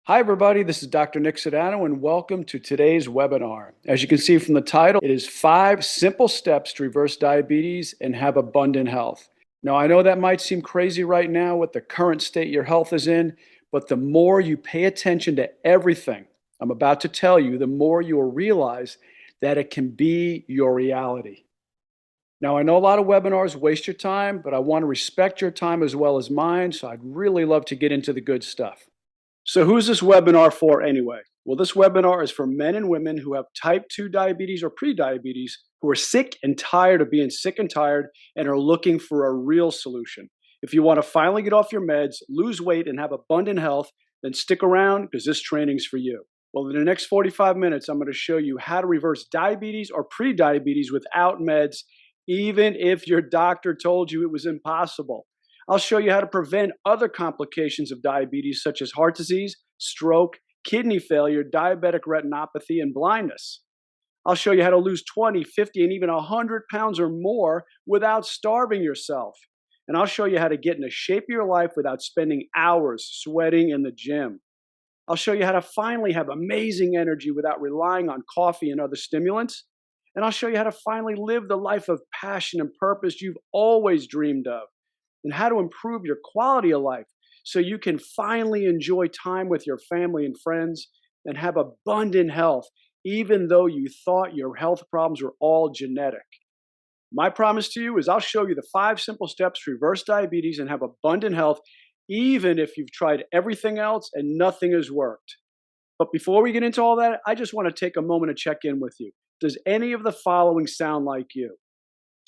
Hi, everybody. This is Dr. Nick Sedano, and welcome to today's webinar. As you can see from the title, it is 5 simple steps to reverse diabetes and have abundant health. Now, I know that might seem crazy right now with the current state your health is in, but the more you pay attention to everything I'm about to tell you, the more you will realize that it can be your reality. Now, I know a lot of webinars waste your time, but I want to respect your time as well as mine, so I'd really love to get into the good stuff. So, who's this webinar for anyway? Well, this webinar is for men and women who have type 2 diabetes or prediabetes who are sick and tired of being sick and tired and are looking for a real solution. If you want to finally get off your meds, lose weight, and have abundant health, then stick around because this training's for you. Well, in the next 45 minutes, I'm going to show you how to reverse diabetes or prediabetes without meds, even if your doctor told you it was impossible. I'll show you how to prevent other complications of diabetes, such as heart disease, stroke, kidney failure, diabetic retinopathy, and blindness. I'll show you how to lose 20, 50, and even 100 pounds or more without starving yourself. And I'll show you how to get in the shape of your life without spending hours sweating in the gym. I'll show you how to finally have amazing energy without relying on coffee and other stimulants. And I'll show you how to finally live the life of passion and purpose you've always dreamed of, and how to improve your quality of life so you can finally enjoy time with your family and friends and have abundant health, even though you thought your health problems were all genetic. My promise to you is I'll show you the 5 simple steps to reverse diabetes and have abundant health, even if you've tried everything else and nothing has worked. But before we get into all that, I just want to take a moment to check in with you. Does any of the following sound like you?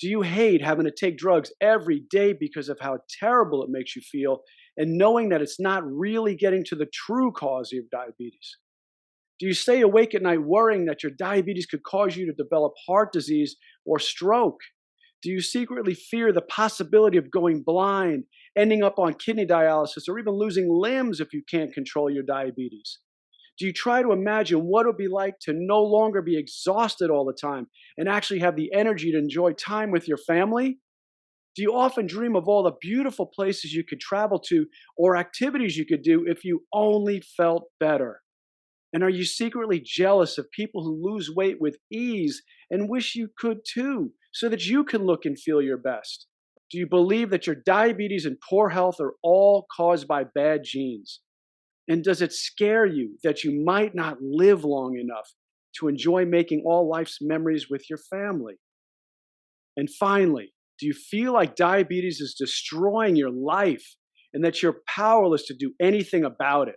Do you hate having to take drugs every day because of how terrible it makes you feel and knowing that it's not really getting to the true cause of your diabetes? Do you stay awake at night worrying that your diabetes could cause you to develop heart disease or stroke? Do you secretly fear the possibility of going blind, ending up on kidney dialysis, or even losing limbs if you can't control your diabetes? Do you try to imagine what it would be like to no longer be exhausted all the time and actually have the energy to enjoy time with your family? Do you often dream of all the beautiful places you could travel to or activities you could do if you only felt better? And are you secretly jealous of people who lose weight with ease and wish you could too, so that you can look and feel your best? Do you believe that your diabetes and poor health are all caused by bad genes? And does it scare you that you might not live long enough to enjoy making all life's memories with your family? And finally, do you feel like diabetes is destroying your life and that you're powerless to do anything about it?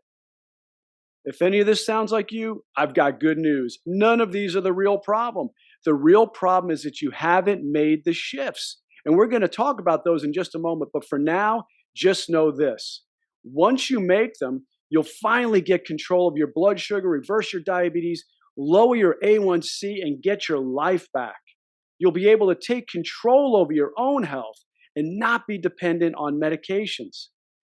If any of this sounds like you, I've got good news. None of these are the real problem. The real problem is that you haven't made the shifts. And we're going to talk about those in just a moment. But for now, just know this. Once you make them, you'll finally get control of your blood sugar, reverse your diabetes, lower your A1C, and get your life back. You'll be able to take control over your own health and not be dependent on medications.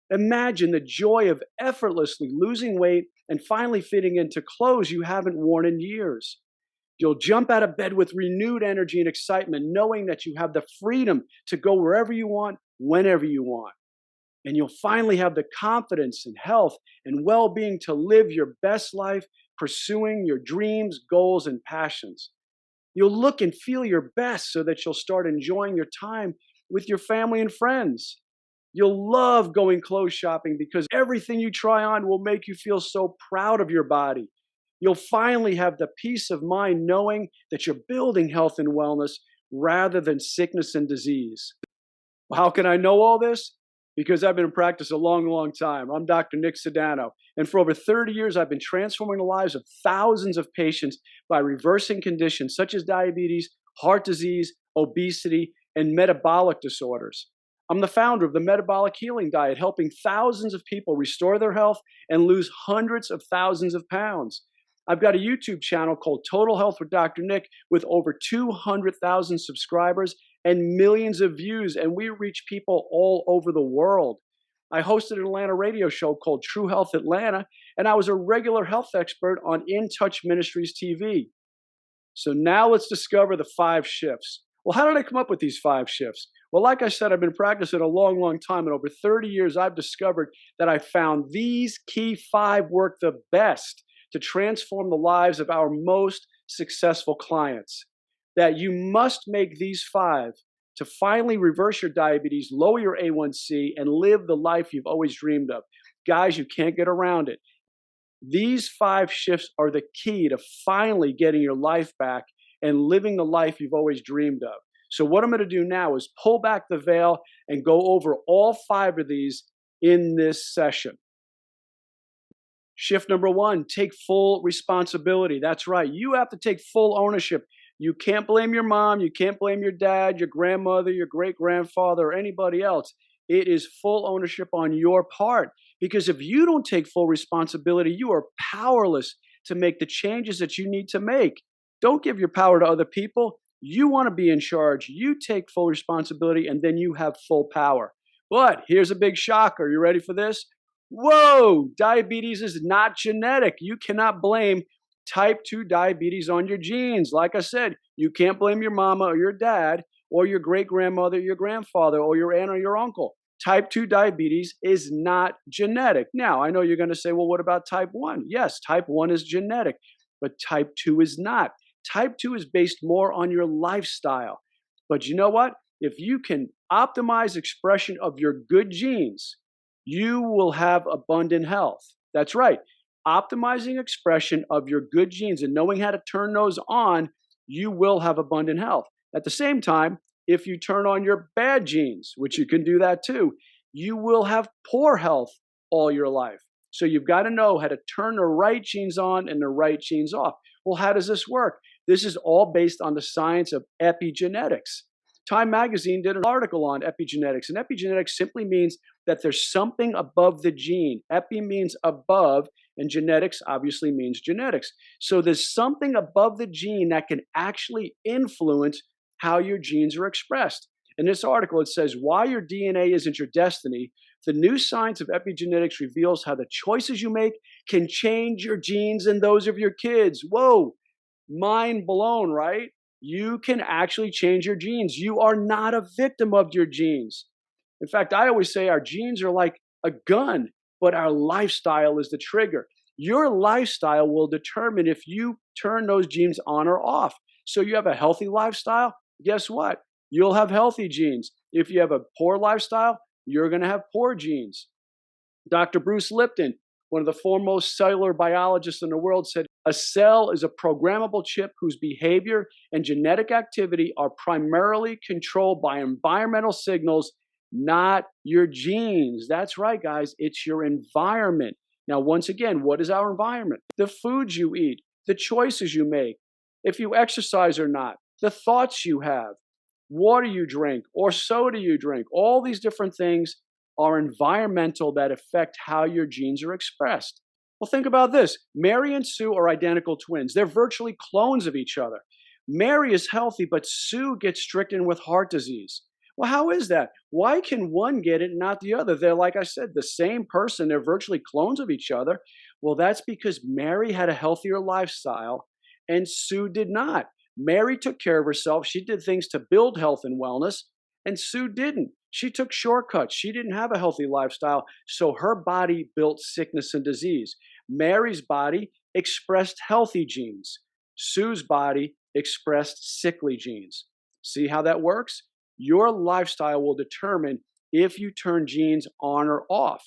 Imagine the joy of effortlessly losing weight and finally fitting into clothes you haven't worn in years. You'll jump out of bed with renewed energy and excitement, knowing that you have the freedom to go wherever you want, whenever you want. And you'll finally have the confidence and health and well being to live your best life, pursuing your dreams, goals, and passions. You'll look and feel your best so that you'll start enjoying your time with your family and friends. You'll love going clothes shopping because everything you try on will make you feel so proud of your body. You'll finally have the peace of mind knowing that you're building health and wellness rather than sickness and disease. Well, how can I know all this? Because I've been in practice a long, long time. I'm Dr. Nick Sedano, and for over 30 years, I've been transforming the lives of thousands of patients by reversing conditions such as diabetes, heart disease, obesity, and metabolic disorders. I'm the founder of the Metabolic Healing Diet, helping thousands of people restore their health and lose hundreds of thousands of pounds. I've got a YouTube channel called Total Health with Dr. Nick with over 200,000 subscribers and millions of views, and we reach people all over the world. I hosted an Atlanta radio show called True Health Atlanta, and I was a regular health expert on In Touch Ministries TV. So now let's discover the 5 shifts. Well, how did I come up with these 5 shifts? Well, like I said, I've been practicing a long, long time. And over 30 years, I've discovered that I found these key five work the best to transform the lives of our most successful clients. That you must make these five to finally reverse your diabetes, lower your A1C, and live the life you've always dreamed of. Guys, you can't get around it. These five shifts are the key to finally getting your life back and living the life you've always dreamed of. So, what I'm going to do now is pull back the veil and go over all five of these in this session. Shift number one, take full responsibility. That's right. You have to take full ownership. You can't blame your mom. You can't blame your dad, your grandmother, your great grandfather, or anybody else. It is full ownership on your part. Because if you don't take full responsibility, you are powerless to make the changes that you need to make. Don't give your power to other people. You want to be in charge. You take full responsibility, and then you have full power. But here's a big shocker. You ready for this? Whoa, diabetes is not genetic. You cannot blame type 2 diabetes on your genes. Like I said, you can't blame your mama or your dad or your great grandmother, your grandfather, or your aunt or your uncle. Type 2 diabetes is not genetic. Now, I know you're going to say, well, what about type 1? Yes, type 1 is genetic, but type 2 is not. Type 2 is based more on your lifestyle. But you know what? If you can optimize expression of your good genes, you will have abundant health. That's right. Optimizing expression of your good genes and knowing how to turn those on, you will have abundant health. At the same time, if you turn on your bad genes, which you can do that too, you will have poor health all your life. So you've got to know how to turn the right genes on and the right genes off. Well, how does this work? This is all based on the science of epigenetics. Time magazine did an article on epigenetics, and epigenetics simply means that there's something above the gene. Epi means above, and genetics obviously means genetics. So there's something above the gene that can actually influence how your genes are expressed. In this article, it says why your DNA isn't your destiny. The new science of epigenetics reveals how the choices you make can change your genes and those of your kids. Whoa, mind blown, right? You can actually change your genes. You are not a victim of your genes. In fact, I always say our genes are like a gun, but our lifestyle is the trigger. Your lifestyle will determine if you turn those genes on or off. So you have a healthy lifestyle, guess what? You'll have healthy genes. If you have a poor lifestyle, you're going to have poor genes. Dr. Bruce Lipton, one of the foremost cellular biologists in the world, said a cell is a programmable chip whose behavior and genetic activity are primarily controlled by environmental signals, not your genes. That's right, guys. It's your environment. Now, once again, what is our environment? The foods you eat, the choices you make, if you exercise or not, the thoughts you have, water you drink or soda you drink, all these different things are environmental that affect how your genes are expressed. Well, think about this. Mary and Sue are identical twins. They're virtually clones of each other. Mary is healthy, but Sue gets stricken with heart disease. Well, how is that? Why can one get it and not the other? They're, like I said, the same person. They're virtually clones of each other. Well, that's because Mary had a healthier lifestyle and Sue did not. Mary took care of herself. She did things to build health and wellness, and Sue didn't. She took shortcuts. She didn't have a healthy lifestyle, so her body built sickness and disease. Mary's body expressed healthy genes. Sue's body expressed sickly genes. See how that works? Your lifestyle will determine if you turn genes on or off.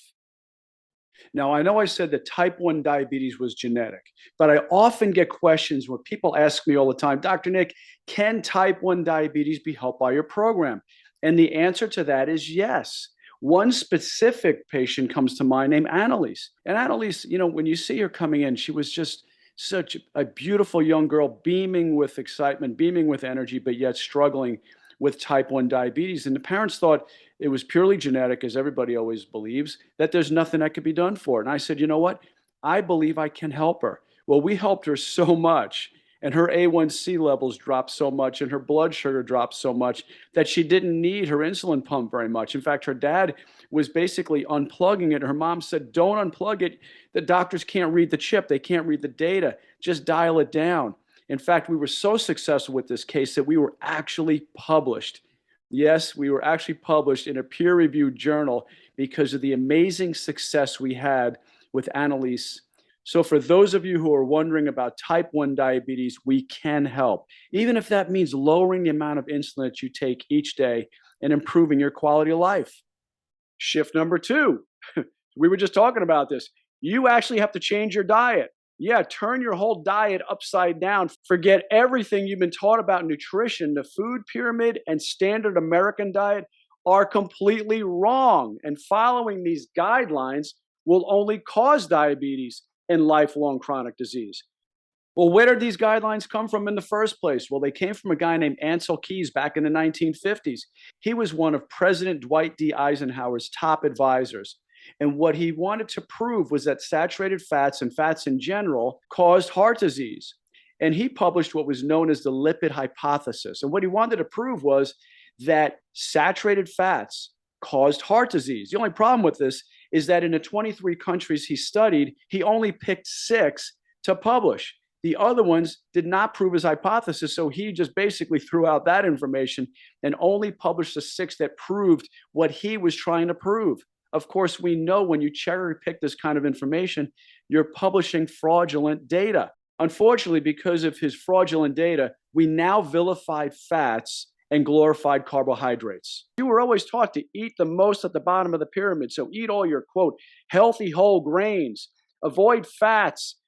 Now, I know I said that type 1 diabetes was genetic, but I often get questions where people ask me all the time, Dr. Nick, can type 1 diabetes be helped by your program? And the answer to that is yes. One specific patient comes to mind named Annalise. And Annalise, when you see her coming in, she was just such a beautiful young girl, beaming with excitement, beaming with energy, but yet struggling with type 1 diabetes. And the parents thought it was purely genetic, as everybody always believes, that there's nothing that could be done for it. And I said, you know what? I believe I can help her. Well, we helped her so much, and her A1C levels dropped so much, and her blood sugar dropped so much that she didn't need her insulin pump very much. In fact, her dad was basically unplugging it. Her mom said, don't unplug it. The doctors can't read the chip. They can't read the data. Just dial it down. In fact, we were so successful with this case that we were actually published. Yes, we were actually published in a peer-reviewed journal because of the amazing success we had with Annalise. So for those of you who are wondering about type 1 diabetes, we can help, even if that means lowering the amount of insulin that you take each day and improving your quality of life. Shift number two, we were just talking about this. You actually have to change your diet. Yeah, turn your whole diet upside down. Forget everything you've been taught about nutrition. The food pyramid and standard American diet are completely wrong. And following these guidelines will only cause diabetes and lifelong chronic disease. Well, where did these guidelines come from in the first place? Well, they came from a guy named Ancel Keys back in the 1950s. He was one of President Dwight D. Eisenhower's top advisors. And what he wanted to prove was that saturated fats and fats in general caused heart disease. And he published what was known as the lipid hypothesis. And what he wanted to prove was that saturated fats caused heart disease. The only problem with this is that in the 23 countries he studied, he only picked 6 to publish. The other ones did not prove his hypothesis, so he just basically threw out that information and only published the 6 that proved what he was trying to prove. Of course, we know when you cherry pick this kind of information, you're publishing fraudulent data. Unfortunately, because of his fraudulent data, we now vilified fats and glorified carbohydrates. You were always taught to eat the most at the bottom of the pyramid, so eat all your, quote, healthy whole grains, avoid fats,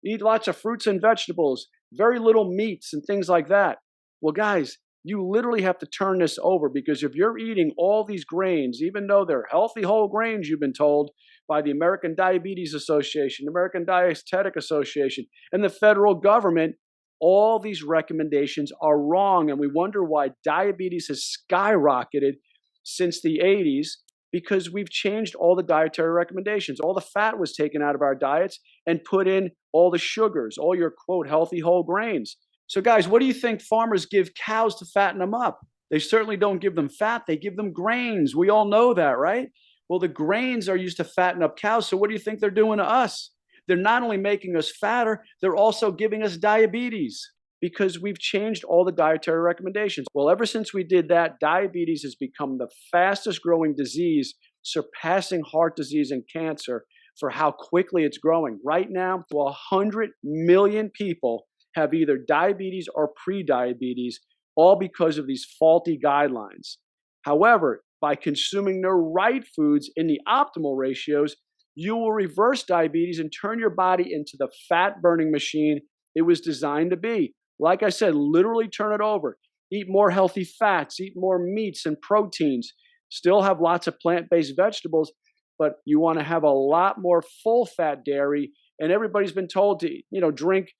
eat lots of fruits and vegetables, very little meats and things like that. Well, guys, you literally have to turn this over, because if you're eating all these grains, even though they're healthy whole grains, you've been told by the American Diabetes Association, American Dietetic Association, and the federal government, all these recommendations are wrong. And we wonder why diabetes has skyrocketed since the 80s, because we've changed all the dietary recommendations. All the fat was taken out of our diets and put in all the sugars, all your, quote, healthy whole grains. So guys, what do you think farmers give cows to fatten them up? They certainly don't give them fat, they give them grains. We all know that, right? Well, the grains are used to fatten up cows. So what do you think they're doing to us? They're not only making us fatter, they're also giving us diabetes, because we've changed all the dietary recommendations. Well, ever since we did that, diabetes has become the fastest growing disease, surpassing heart disease and cancer for how quickly it's growing. Right now, 100 million people have either diabetes or prediabetes, all because of these faulty guidelines. However, by consuming the right foods in the optimal ratios, you will reverse diabetes and turn your body into the fat-burning machine it was designed to be. Like I said, literally turn it over. Eat more healthy fats, eat more meats and proteins. Still have lots of plant-based vegetables, but you want to have a lot more full-fat dairy. And everybody's been told to, drink,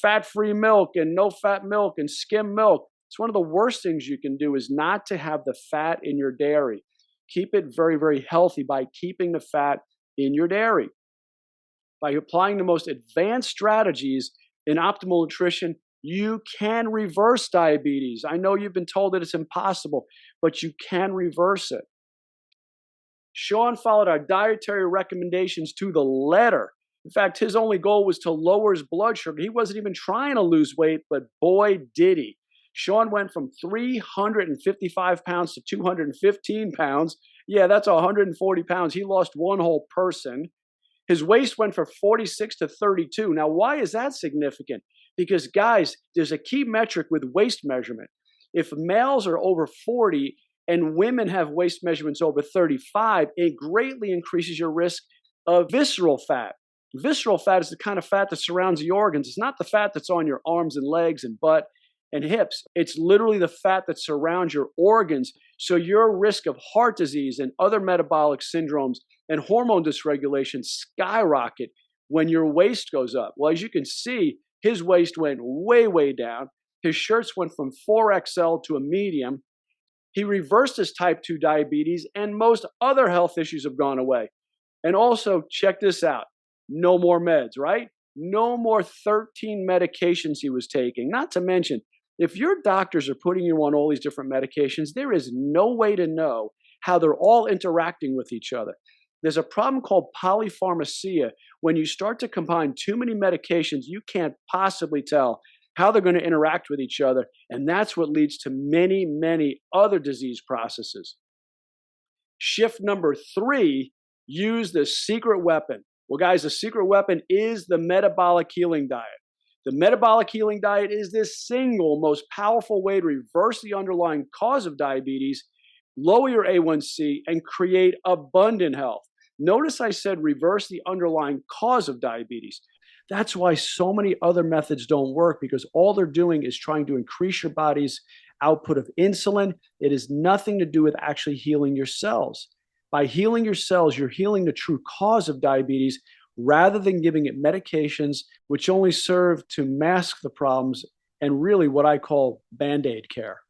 fat-free milk and no-fat milk and skim milk. It's one of the worst things you can do is not to have the fat in your dairy. Keep it very, very healthy by keeping the fat in your dairy. By applying the most advanced strategies in optimal nutrition, you can reverse diabetes. I know you've been told that it's impossible, but you can reverse it. Sean followed our dietary recommendations to the letter. In fact, his only goal was to lower his blood sugar. He wasn't even trying to lose weight, but boy, did he. Sean went from 355 pounds to 215 pounds. Yeah, that's 140 pounds. He lost one whole person. His waist went from 46 to 32. Now, why is that significant? Because, guys, there's a key metric with waist measurement. If males are over 40 and women have waist measurements over 35, it greatly increases your risk of visceral fat. Visceral fat is the kind of fat that surrounds the organs. It's not the fat that's on your arms and legs and butt and hips. It's literally the fat that surrounds your organs. So your risk of heart disease and other metabolic syndromes and hormone dysregulation skyrocket when your waist goes up. Well, as you can see, his waist went way, way down. His shirts went from 4XL to a medium. He reversed his type 2 diabetes, and most other health issues have gone away. And also, check this out. No more meds, right? No more 13 medications he was taking. Not to mention, if your doctors are putting you on all these different medications, there is no way to know how they're all interacting with each other. There's a problem called polypharmacia. When you start to combine too many medications, you can't possibly tell how they're going to interact with each other. And that's what leads to many, many other disease processes. Shift number 3, use the secret weapon. Well, guys, the secret weapon is the metabolic healing diet. The metabolic healing diet is this single most powerful way to reverse the underlying cause of diabetes, lower your A1C, and create abundant health. Notice I said reverse the underlying cause of diabetes. That's why so many other methods don't work, because all they're doing is trying to increase your body's output of insulin. It has nothing to do with actually healing your cells. By healing your cells, you're healing the true cause of diabetes rather than giving it medications which only serve to mask the problems and really what I call Band-Aid care.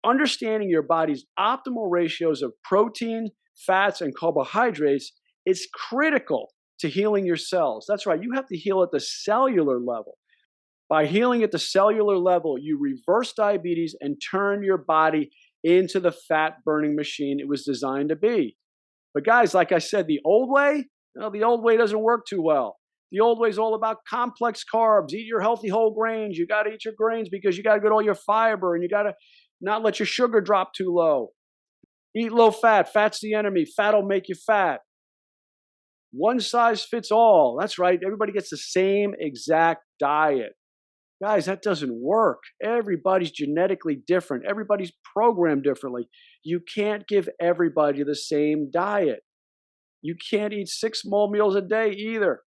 Understanding your body's optimal ratios of protein, fats, and carbohydrates is critical to healing your cells. That's right, you have to heal at the cellular level. By healing at the cellular level, you reverse diabetes and turn your body into the fat-burning machine it was designed to be. But guys, like I said, the old way doesn't work too well. The old way is all about complex carbs. Eat your healthy whole grains. You got to eat your grains because you got to get all your fiber, and you got to not let your sugar drop too low. Eat low fat. Fat's the enemy. Fat will make you fat. One size fits all. That's right. Everybody gets the same exact diet. Guys, that doesn't work. Everybody's genetically different. Everybody's programmed differently. You can't give everybody the same diet. You can't eat 6 small meals a day either.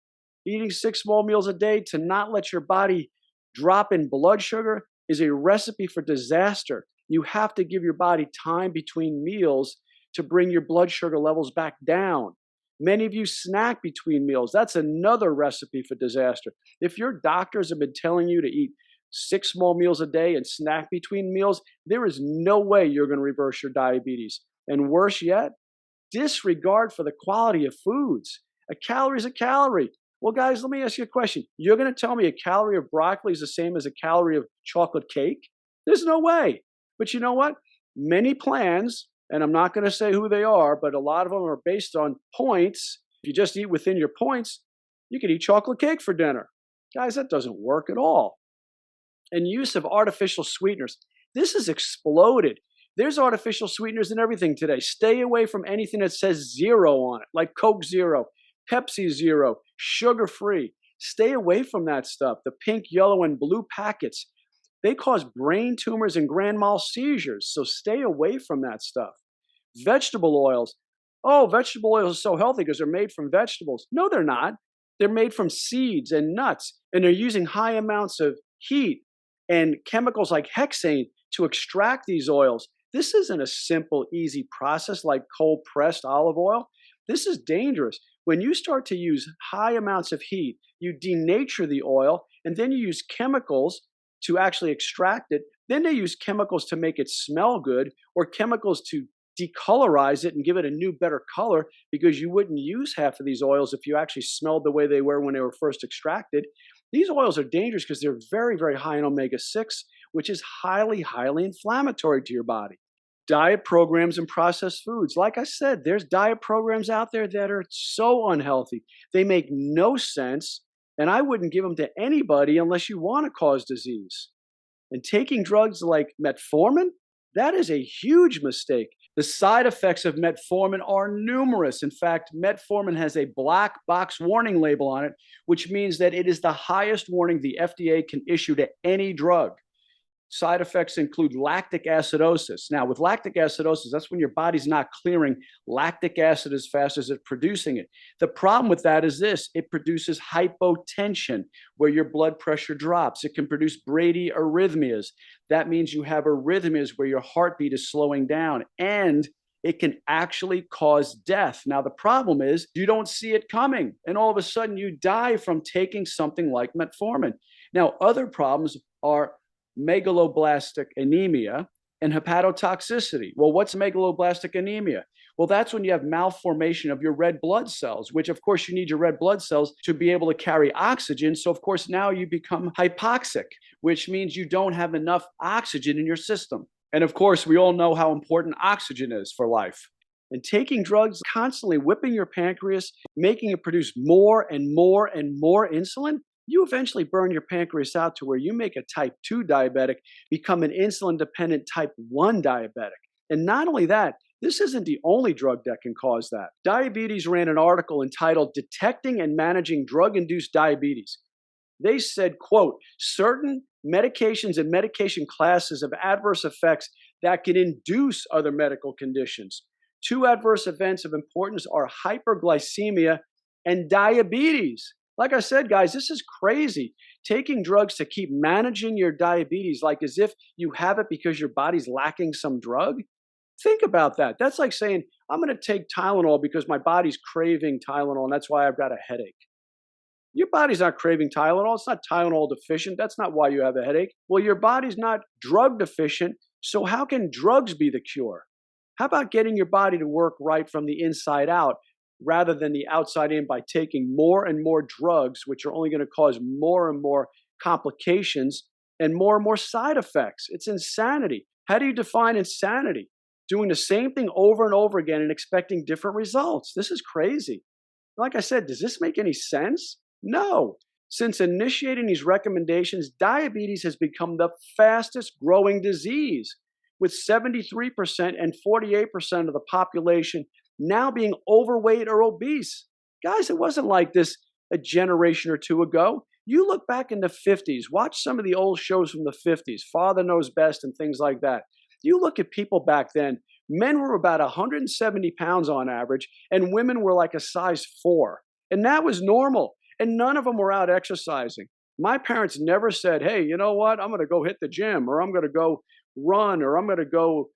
Eating 6 small meals a day to not let your body drop in blood sugar is a recipe for disaster. You have to give your body time between meals to bring your blood sugar levels back down. Many of you snack between meals. That's another recipe for disaster. If your doctors have been telling you to eat 6 small meals a day and snack between meals, there is no way you're going to reverse your diabetes. And worse yet, disregard for the quality of foods. A calorie is a calorie. Well, guys, let me ask you a question. You're going to tell me a calorie of broccoli is the same as a calorie of chocolate cake? There's no way. But you know what? Many plans, and I'm not going to say who they are, but a lot of them are based on points. If you just eat within your points, you could eat chocolate cake for dinner. Guys, that doesn't work at all. And use of artificial sweeteners. This has exploded. There's artificial sweeteners in everything today. Stay away from anything that says 0 on it, like Coke Zero, Pepsi Zero, sugar-free. Stay away from that stuff. The pink, yellow, and blue packets, they cause brain tumors and grand mal seizures, so stay away from that stuff. Vegetable oils. Oh, vegetable oils are so healthy because they're made from vegetables. No, they're not. They're made from seeds and nuts, and they're using high amounts of heat and chemicals like hexane to extract these oils. This isn't a simple, easy process like cold-pressed olive oil. This is dangerous. When you start to use high amounts of heat, you denature the oil, and then you use chemicals to actually extract it. Then they use chemicals to make it smell good, or chemicals to decolorize it and give it a new, better color, because you wouldn't use half of these oils if you actually smelled the way they were when they were first extracted. These oils are dangerous because they're very, very high in omega-6, which is highly, highly inflammatory to your body. Diet programs and processed foods. Like I said, there's diet programs out there that are so unhealthy. They make no sense, and I wouldn't give them to anybody unless you want to cause disease. And taking drugs like metformin, that is a huge mistake. The side effects of metformin are numerous. In fact, metformin has a black box warning label on it, which means that it is the highest warning the FDA can issue to any drug. Side effects include lactic acidosis. Now, with lactic acidosis, that's when your body's not clearing lactic acid as fast as it's producing it. The problem with that is this: it produces hypotension, where your blood pressure drops. It can produce bradyarrhythmias. That means you have arrhythmias where your heartbeat is slowing down, and it can actually cause death. Now, the problem is you don't see it coming, and all of a sudden you die from taking something like metformin. Now, other problems are megaloblastic anemia and hepatotoxicity. Well, what's megaloblastic anemia? Well, that's when you have malformation of your red blood cells, which of course you need your red blood cells to be able to carry oxygen. So of course now you become hypoxic, which means you don't have enough oxygen in your system. And of course, we all know how important oxygen is for life. And taking drugs, constantly whipping your pancreas, making it produce more and more and more insulin, you eventually burn your pancreas out to where you make a type 2 diabetic become an insulin dependent type 1 diabetic. And not only that, this isn't the only drug that can cause that. Diabetes ran an article entitled Detecting and Managing Drug Induced Diabetes. They said, quote, certain medications and medication classes have adverse effects that can induce other medical conditions. Two adverse events of importance are hyperglycemia and diabetes. Like I said, guys, this is crazy. Taking drugs to keep managing your diabetes, like as if you have it because your body's lacking some drug. Think about that. That's like saying, I'm going to take Tylenol because my body's craving Tylenol, and that's why I've got a headache. Your body's not craving Tylenol. It's not Tylenol deficient. That's not why you have a headache. Well, your body's not drug deficient. So, how can drugs be the cure? How about getting your body to work right from the inside out rather than the outside in by taking more and more drugs, which are only going to cause more and more complications and more side effects? It's insanity. How do you define insanity? Doing the same thing over and over again and expecting different results. This is crazy. Like I said, does this make any sense? No. Since initiating these recommendations, diabetes has become the fastest growing disease, with 73% and 48% of the population now being overweight or obese. Guys, it wasn't like this a generation or two ago. You look back in the 50s, watch some of the old shows from the 50s, Father Knows Best and things like that. You look at people back then, men were about 170 pounds on average, and women were like a size 4. And that was normal. And none of them were out exercising. My parents never said, hey, you know what? I'm going to go hit the gym, or I'm going to go run, or I'm going to go,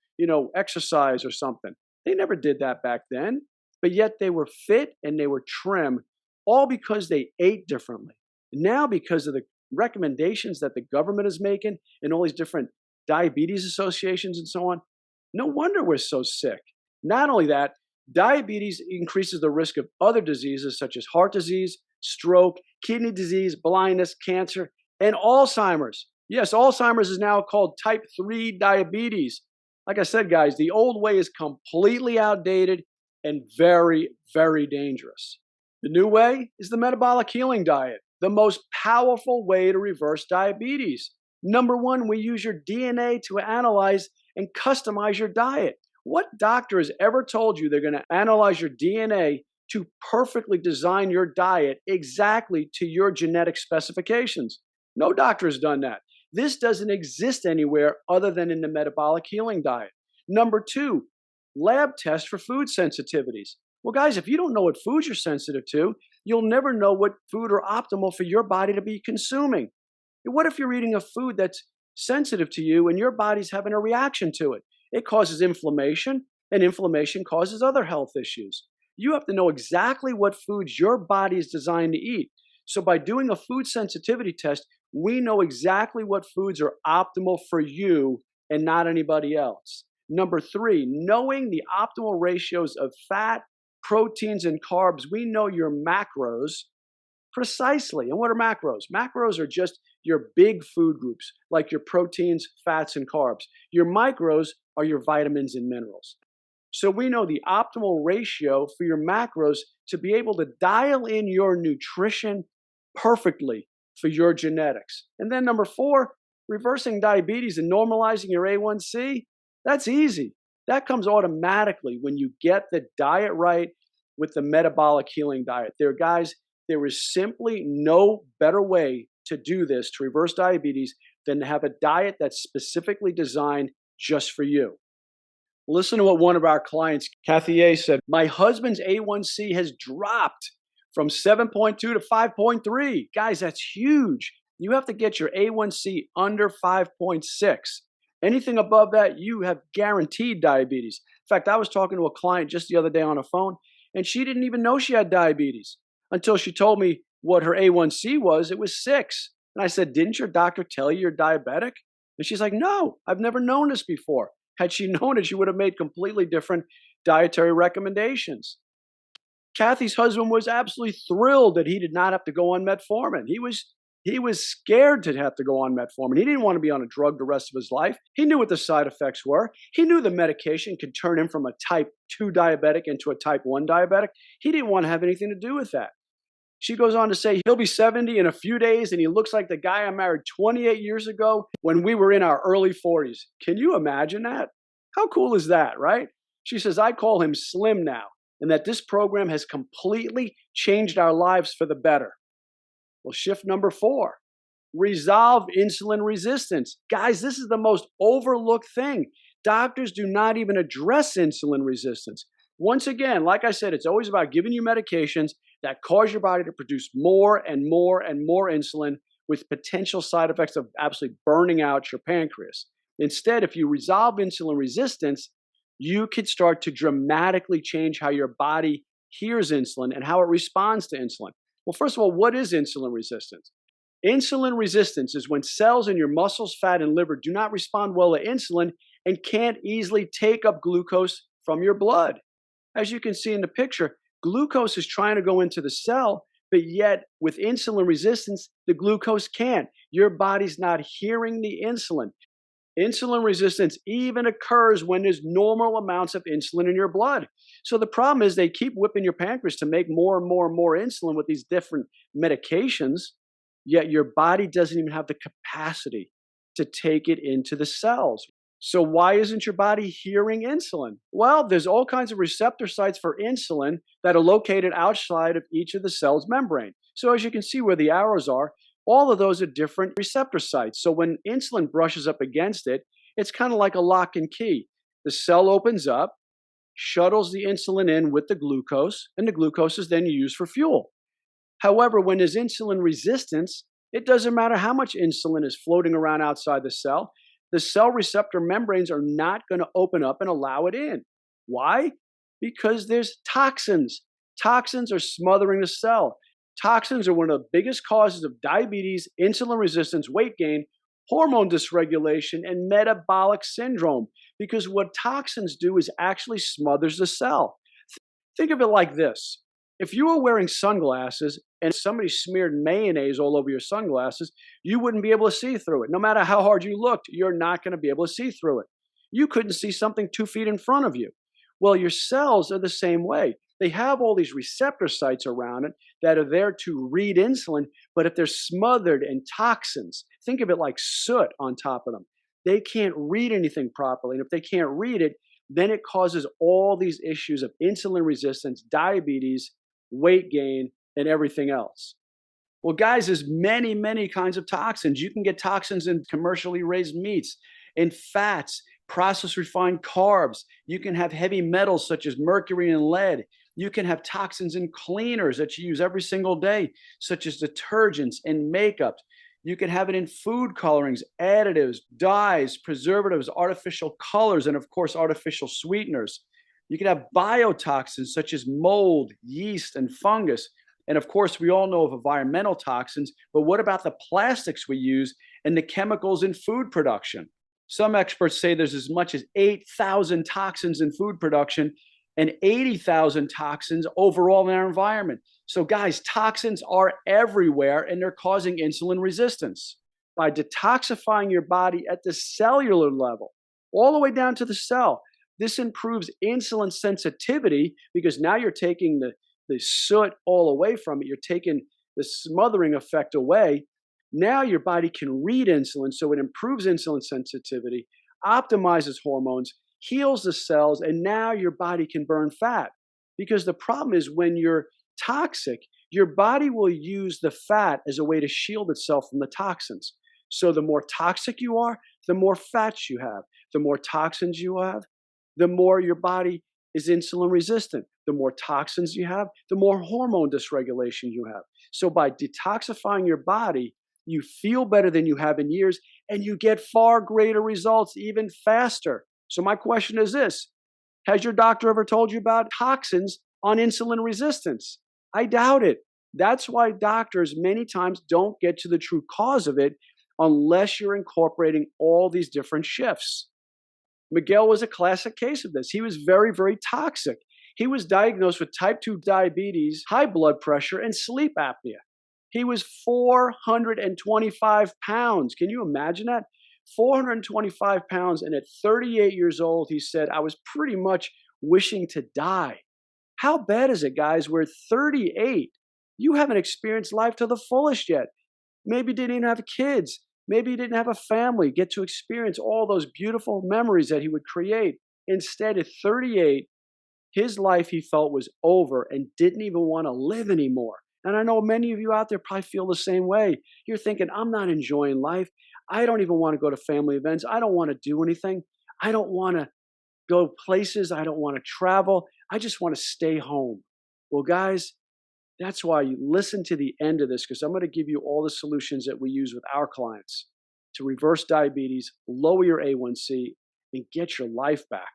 exercise or something. They never did that back then. But yet they were fit and they were trim, all because they ate differently. Now, because of the recommendations that the government is making and all these different diabetes associations and so on, no wonder we're so sick. Not only that, diabetes increases the risk of other diseases such as heart disease, stroke, kidney disease, blindness, cancer, and Alzheimer's. Yes, Alzheimer's is now called type 3 diabetes. Like I said, guys, the old way is completely outdated and very, very dangerous. The new way is the metabolic healing diet, the most powerful way to reverse diabetes. Number one, we use your DNA to analyze and customize your diet. What doctor has ever told you they're going to analyze your DNA to perfectly design your diet exactly to your genetic specifications? No doctor has done that. This doesn't exist anywhere other than in the metabolic healing diet. Number two, lab tests for food sensitivities. Well, guys, if you don't know what foods you're sensitive to, you'll never know what food are optimal for your body to be consuming. What if you're eating a food that's sensitive to you and your body's having a reaction to it? It causes inflammation, and inflammation causes other health issues. You have to know exactly what foods your body is designed to eat. So by doing a food sensitivity test, we know exactly what foods are optimal for you and not anybody else. Number three, knowing the optimal ratios of fat, proteins, and carbs. We know your macros precisely. And what are macros? Macros are just your big food groups, like your proteins, fats, and carbs. Your micros are your vitamins and minerals. So we know the optimal ratio for your macros to be able to dial in your nutrition perfectly for your genetics. And then number four, reversing diabetes and normalizing your A1C. That's easy. That comes automatically when you get the diet right with the metabolic healing diet. There is simply no better way to do this, to reverse diabetes, than to have a diet that's specifically designed just for you. Listen to what one of our clients, Kathy A, said. My husband's A1C has dropped from 7.2 to 5.3. Guys, that's huge. You have to get your A1C under 5.6. Anything above that, you have guaranteed diabetes. In fact, I was talking to a client just the other day on the phone, and she didn't even know she had diabetes until she told me what her A1C was. It was 6. And I said, didn't your doctor tell you you're diabetic? And she's like, no, I've never known this before. Had she known it, she would have made completely different dietary recommendations. Kathy's husband was absolutely thrilled that he did not have to go on metformin. He was scared to have to go on metformin. He didn't want to be on a drug the rest of his life. He knew what the side effects were. He knew the medication could turn him from a type 2 diabetic into a type 1 diabetic. He didn't want to have anything to do with that. She goes on to say he'll be 70 in a few days and he looks like the guy I married 28 years ago when we were in our early 40s. Can you imagine that? How cool is that, right? She says, I call him Slim now, and that this program has completely changed our lives for the better. Well, shift number 4, resolve insulin resistance. Guys, this is the most overlooked thing. Doctors do not even address insulin resistance. Once again, like I said, it's always about giving you medications that cause your body to produce more and more and more insulin with potential side effects of absolutely burning out your pancreas. Instead, if you resolve insulin resistance, you could start to dramatically change how your body hears insulin and how it responds to insulin. Well, first of all, what is insulin resistance? Insulin resistance is when cells in your muscles, fat, and liver do not respond well to insulin and can't easily take up glucose from your blood. As you can see in the picture, glucose is trying to go into the cell, but yet with insulin resistance, the glucose can't. Your body's not hearing the insulin. Insulin resistance even occurs when there's normal amounts of insulin in your blood. So the problem is they keep whipping your pancreas to make more and more and more insulin with these different medications, yet your body doesn't even have the capacity to take it into the cells. So why isn't your body hearing insulin? Well, there's all kinds of receptor sites for insulin that are located outside of each of the cell's membrane. So as you can see where the arrows are, all of those are different receptor sites. So when insulin brushes up against it, it's kind of like a lock and key. The cell opens up, shuttles the insulin in with the glucose, and the glucose is then used for fuel. However, when there's insulin resistance, it doesn't matter how much insulin is floating around outside the cell receptor membranes are not going to open up and allow it in. Why? Because there's toxins. Toxins are smothering the cell. Toxins are one of the biggest causes of diabetes, insulin resistance, weight gain, hormone dysregulation, and metabolic syndrome. Because what toxins do is actually smothers the cell. Think of it like this. If you were wearing sunglasses and somebody smeared mayonnaise all over your sunglasses, you wouldn't be able to see through it. No matter how hard you looked, you're not going to be able to see through it. You couldn't see something 2 feet in front of you. Well, your cells are the same way. They have all these receptor sites around it that are there to read insulin, but if they're smothered in toxins, think of it like soot on top of them. They can't read anything properly. And if they can't read it, then it causes all these issues of insulin resistance, diabetes, weight gain, and everything else. Well, guys, there's many, many kinds of toxins. You can get toxins in commercially raised meats, in fats, processed refined carbs. You can have heavy metals such as mercury and lead. You can have toxins in cleaners that you use every single day, such as detergents and makeups. You can have it in food colorings, additives, dyes, preservatives, artificial colors, and of course, artificial sweeteners. You can have biotoxins such as mold, yeast, and fungus. And of course, we all know of environmental toxins, but what about the plastics we use and the chemicals in food production? Some experts say there's as much as 8,000 toxins in food production and 80,000 toxins overall in our environment. So guys, toxins are everywhere and they're causing insulin resistance. By detoxifying your body at the cellular level, all the way down to the cell, this improves insulin sensitivity because now you're taking the soot all away from it. You're taking the smothering effect away. Now your body can read insulin, so it improves insulin sensitivity, optimizes hormones, heals the cells, and now your body can burn fat. Because the problem is when you're toxic, your body will use the fat as a way to shield itself from the toxins. So the more toxic you are, the more fats you have. The more toxins you have, the more your body is insulin resistant. The more toxins you have, the more hormone dysregulation you have. So by detoxifying your body, you feel better than you have in years, and you get far greater results even faster. So my question is this: has your doctor ever told you about toxins on insulin resistance? I doubt it. That's why doctors many times don't get to the true cause of it unless you're incorporating all these different shifts. Miguel was a classic case of this. He was very, very toxic. He was diagnosed with type 2 diabetes, high blood pressure, and sleep apnea. He was 425 pounds. Can you imagine that? 425 pounds. And at 38 years old, he said, I was pretty much wishing to die. How bad is it, guys? We're 38. You haven't experienced life to the fullest yet. Maybe you didn't even have kids. Maybe you didn't have a family, get to experience all those beautiful memories that he would create. Instead, at 38, his life he felt was over and didn't even want to live anymore. And I know many of you out there probably feel the same way. You're thinking, I'm not enjoying life. I don't even want to go to family events. I don't want to do anything. I don't want to go places. I don't want to travel. I just want to stay home. Well, guys, that's why you listen to the end of this, because I'm going to give you all the solutions that we use with our clients to reverse diabetes, lower your A1C, and get your life back.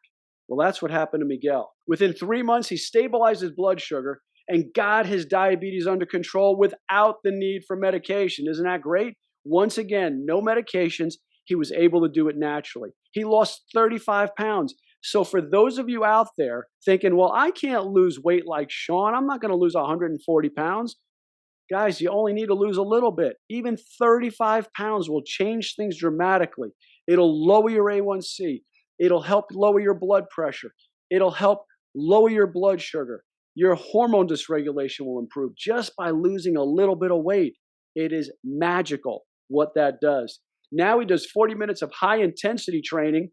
Well, that's what happened to Miguel. Within 3 months, he stabilized his blood sugar and got his diabetes under control without the need for medication. Isn't that great? Once again, no medications. He was able to do it naturally. He lost 35 pounds. So for those of you out there thinking, well, I can't lose weight like Sean, I'm not going to lose 140 pounds. Guys, you only need to lose a little bit. Even 35 pounds will change things dramatically. It'll lower your A1C. It'll help lower your blood pressure. It'll help lower your blood sugar. Your hormone dysregulation will improve just by losing a little bit of weight. It is magical what that does. Now he does 40 minutes of high intensity training,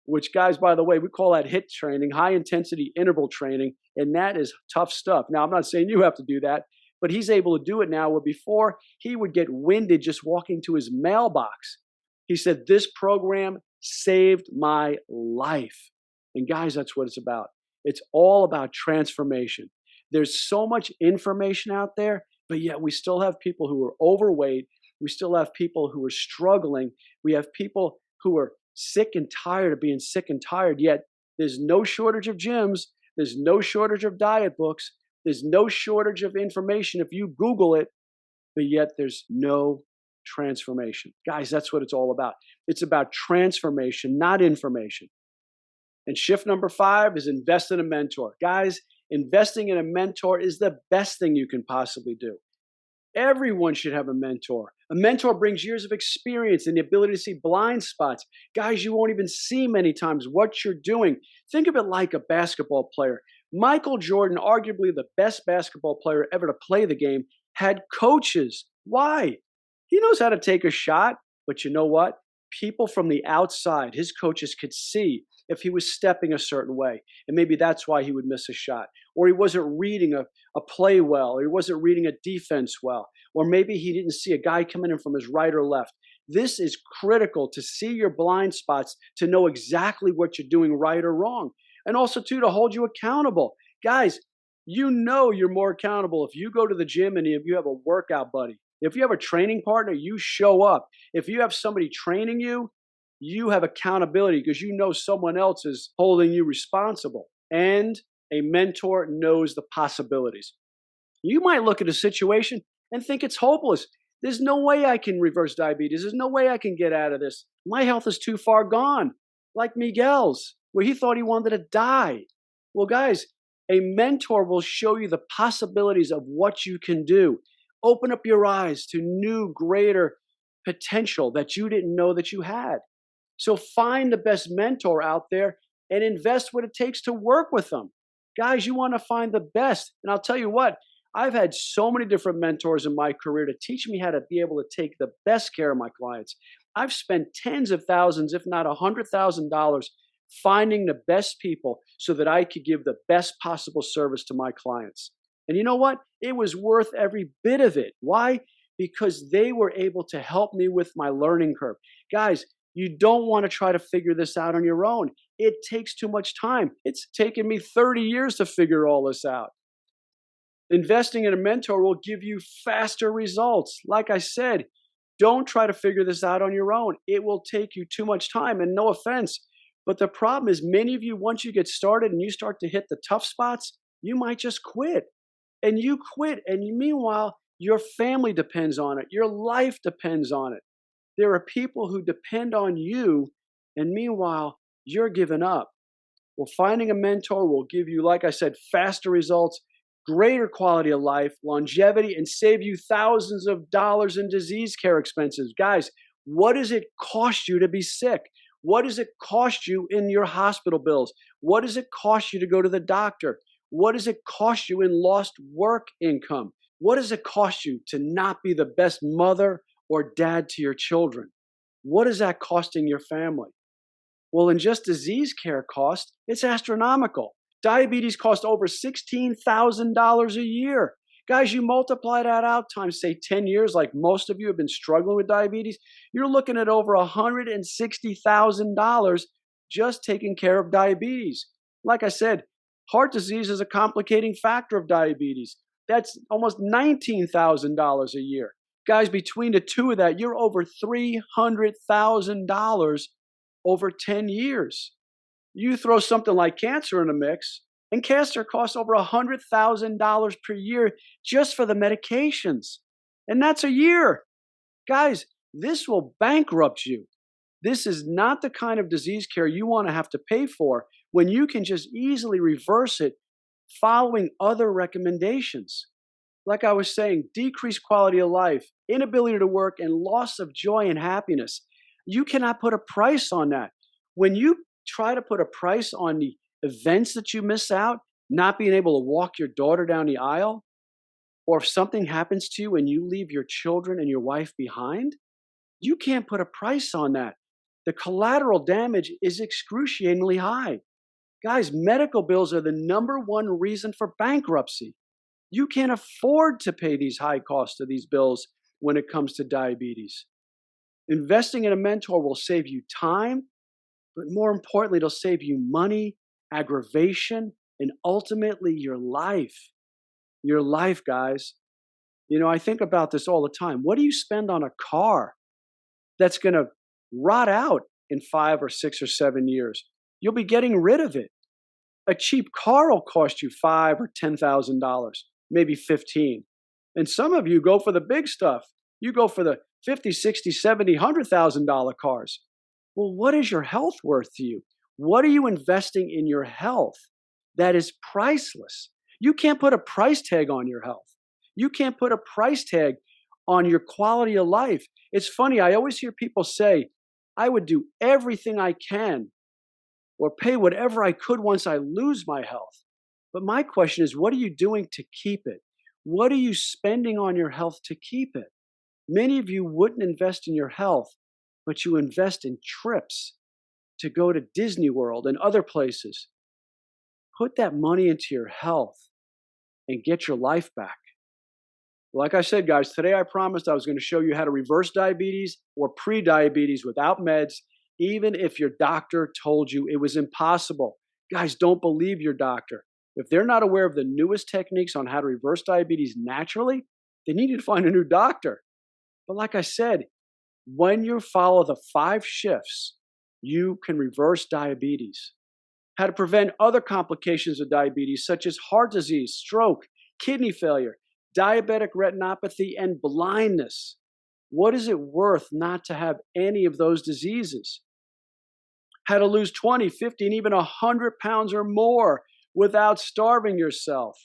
which, guys, by the way, we call that HIIT training, high intensity interval training, and that is tough stuff. Now, I'm not saying you have to do that, but he's able to do it now, where before he would get winded just walking to his mailbox. He said, this program saved my life. And guys, that's what it's about. It's all about transformation. There's so much information out there, but yet we still have people who are overweight. We still have people who are struggling. We have people who are sick and tired of being sick and tired, yet there's no shortage of gyms. There's no shortage of diet books. There's no shortage of information if you Google it, but yet there's no transformation. Guys, that's what it's all about. It's about transformation, not information. And shift number 5 is invest in a mentor. Guys, investing in a mentor is the best thing you can possibly do. Everyone should have a mentor. A mentor brings years of experience and the ability to see blind spots. Guys, you won't even see many times what you're doing. Think of it like a basketball player. Michael Jordan, arguably the best basketball player ever to play the game, had coaches. Why? He knows how to take a shot, but you know what? People from the outside, his coaches could see if he was stepping a certain way. And maybe that's why he would miss a shot. Or he wasn't reading a play well, or he wasn't reading a defense well. Or maybe he didn't see a guy coming in from his right or left. This is critical to see your blind spots, to know exactly what you're doing right or wrong. And also, too, to hold you accountable. Guys, you know you're more accountable if you go to the gym and if you have a workout buddy. If you have a training partner, you show up. If you have somebody training you, you have accountability because you know someone else is holding you responsible. And a mentor knows the possibilities. You might look at a situation and think it's hopeless. There's no way I can reverse diabetes. There's no way I can get out of this. My health is too far gone, like Miguel's, where he thought he wanted to die. Well, guys, a mentor will show you the possibilities of what you can do. Open up your eyes to new, greater potential that you didn't know that you had. So find the best mentor out there and invest what it takes to work with them. Guys, you want to find the best. And I'll tell you what, I've had so many different mentors in my career to teach me how to be able to take the best care of my clients. I've spent tens of thousands, if not $100,000, finding the best people so that I could give the best possible service to my clients. And you know what? It was worth every bit of it. Why? Because they were able to help me with my learning curve. Guys, you don't want to try to figure this out on your own. It takes too much time. It's taken me 30 years to figure all this out. Investing in a mentor will give you faster results. Like I said, don't try to figure this out on your own. It will take you too much time, and no offense. But the problem is, many of you, once you get started and you start to hit the tough spots, you might just quit. And you quit, and meanwhile, your family depends on it. Your life depends on it. There are people who depend on you, and meanwhile, you're giving up. Well, finding a mentor will give you, like I said, faster results, greater quality of life, longevity, and save you thousands of dollars in disease care expenses. Guys, what does it cost you to be sick? What does it cost you in your hospital bills? What does it cost you to go to the doctor? What does it cost you in lost work income? What does it cost you to not be the best mother or dad to your children? What is that costing your family? Well, in just disease care cost, it's astronomical. Diabetes costs over $16,000 a year. Guys, you multiply that out times, say, 10 years, like most of you have been struggling with diabetes, you're looking at over $160,000 just taking care of diabetes. Like I said, heart disease is a complicating factor of diabetes. That's almost $19,000 a year. Guys, between the two of that, you're over $300,000 over 10 years. You throw something like cancer in the mix, and cancer costs over $100,000 per year just for the medications. And that's a year. Guys, this will bankrupt you. This is not the kind of disease care you want to have to pay for when you can just easily reverse it following other recommendations. Like I was saying, decreased quality of life, inability to work, and loss of joy and happiness. You cannot put a price on that. When you try to put a price on the events that you miss out, not being able to walk your daughter down the aisle, or if something happens to you and you leave your children and your wife behind, you can't put a price on that. The collateral damage is excruciatingly high. Guys, medical bills are the number one reason for bankruptcy. You can't afford to pay these high costs of these bills when it comes to diabetes. Investing in a mentor will save you time, but more importantly, it'll save you money, aggravation, and ultimately your life. Your life, guys. You know, I think about this all the time. What do you spend on a car that's going to rot out in 5 or 6 or 7 years? You'll be getting rid of it. A cheap car will cost you $5,000 or $10,000, maybe 15. And some of you go for the big stuff. You go for the 50, 60, 70, $100,000 cars. Well, what is your health worth to you? What are you investing in your health that is priceless? You can't put a price tag on your health. You can't put a price tag on your quality of life. It's funny, I always hear people say, I would do everything I can or pay whatever I could once I lose my health. But my question is, what are you doing to keep it? What are you spending on your health to keep it? Many of you wouldn't invest in your health, but you invest in trips to go to Disney World and other places. Put that money into your health and get your life back. Like I said, guys, today I promised I was going to show you how to reverse diabetes or pre-diabetes without meds, even if your doctor told you it was impossible. Guys, don't believe your doctor. If they're not aware of the newest techniques on how to reverse diabetes naturally, they need to find a new doctor. But like I said, when you follow the 5 shifts, you can reverse diabetes. How to prevent other complications of diabetes, such as heart disease, stroke, kidney failure, diabetic retinopathy, and blindness. What is it worth not to have any of those diseases? How to lose 20, 50, and even 100 pounds or more without starving yourself.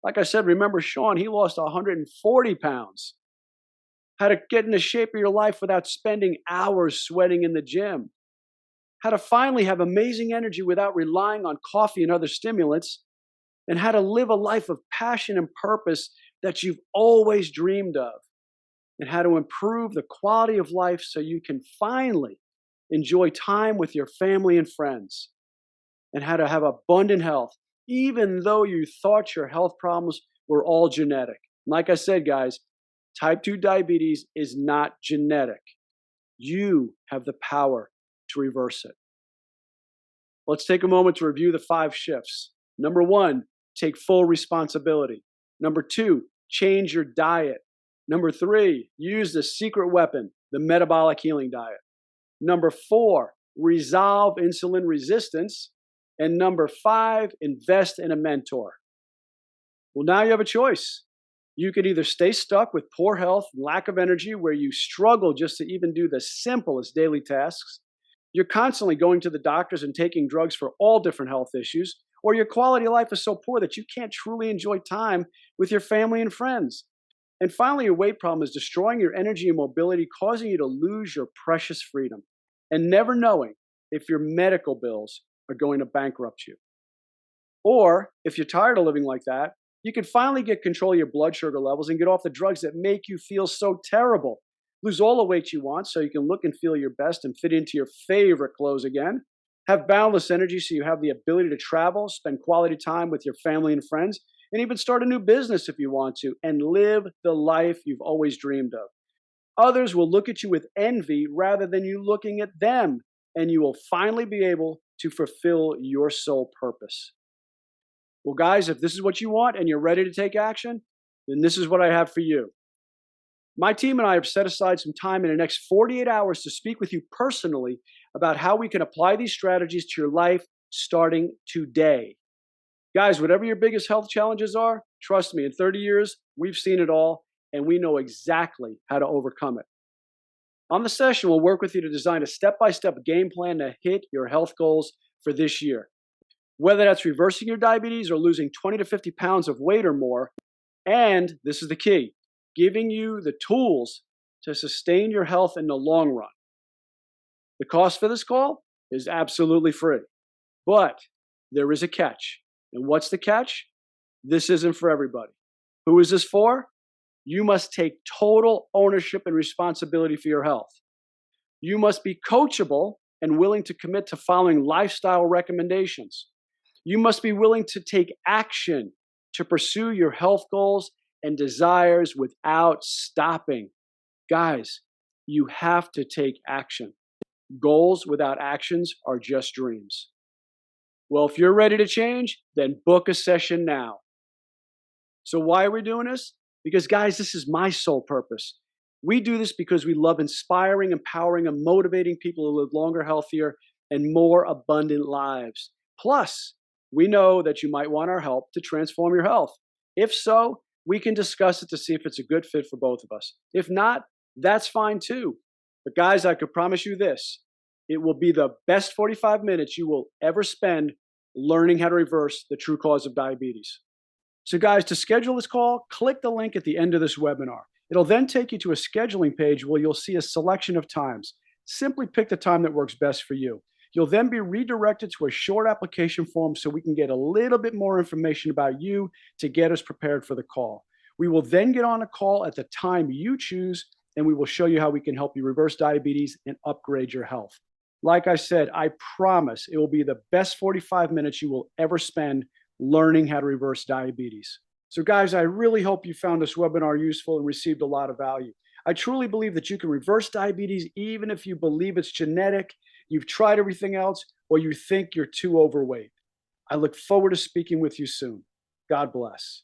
Like I said, remember Sean, he lost 140 pounds. How to get into shape of your life without spending hours sweating in the gym. How to finally have amazing energy without relying on coffee and other stimulants. And how to live a life of passion and purpose that you've always dreamed of. And how to improve the quality of life so you can finally enjoy time with your family and friends. And how to have abundant health, even though you thought your health problems were all genetic. Like I said, guys, type 2 diabetes is not genetic. You have the power to reverse it. Let's take a moment to review the 5 shifts. Number 1, take full responsibility. Number 2, change your diet. Number 3, use the secret weapon, the metabolic healing diet. Number 4, resolve insulin resistance. And number 5, invest in a mentor. Well, now you have a choice. You could either stay stuck with poor health and lack of energy where you struggle just to even do the simplest daily tasks. You're constantly going to the doctors and taking drugs for all different health issues, or your quality of life is so poor that you can't truly enjoy time with your family and friends. And finally, your weight problem is destroying your energy and mobility, causing you to lose your precious freedom and never knowing if your medical bills are going to bankrupt you. Or if you're tired of living like that, You can finally get control of your blood sugar levels and get off the drugs that make you feel so terrible. Lose all the weight you want so you can look and feel your best and fit into your favorite clothes again. Have boundless energy so you have the ability to travel, spend quality time with your family and friends, and even start a new business if you want to, and live the life you've always dreamed of. Others will look at you with envy rather than you looking at them, and you will finally be able to fulfill your sole purpose. Well, guys, if this is what you want and you're ready to take action, then this is what I have for you. My team and I have set aside some time in the next 48 hours to speak with you personally about how we can apply these strategies to your life starting today. Guys, whatever your biggest health challenges are, trust me, in 30 years, we've seen it all and we know exactly how to overcome it. On the session, we'll work with you to design a step-by-step game plan to hit your health goals for this year. Whether that's reversing your diabetes or losing 20 to 50 pounds of weight or more, and this is the key, giving you the tools to sustain your health in the long run. The cost for this call is absolutely free, but there is a catch. And what's the catch? This isn't for everybody. Who is this for? You must take total ownership and responsibility for your health. You must be coachable and willing to commit to following lifestyle recommendations. You must be willing to take action to pursue your health goals and desires without stopping. Guys, you have to take action. Goals without actions are just dreams. Well, if you're ready to change, then book a session now. So why are we doing this? Because guys, this is my sole purpose. We do this because we love inspiring, empowering, and motivating people to live longer, healthier, and more abundant lives. Plus, we know that you might want our help to transform your health. If so, we can discuss it to see if it's a good fit for both of us. If not, that's fine too. But guys, I could promise you this. It will be the best 45 minutes you will ever spend learning how to reverse the true cause of diabetes. So guys, to schedule this call, click the link at the end of this webinar. It'll then take you to a scheduling page where you'll see a selection of times. Simply pick the time that works best for you. You'll then be redirected to a short application form so we can get a little bit more information about you to get us prepared for the call. We will then get on a call at the time you choose, and we will show you how we can help you reverse diabetes and upgrade your health. Like I said, I promise it will be the best 45 minutes you will ever spend learning how to reverse diabetes. So guys, I really hope you found this webinar useful and received a lot of value. I truly believe that you can reverse diabetes even if you believe it's genetic, you've tried everything else, or you think you're too overweight. I look forward to speaking with you soon. God bless.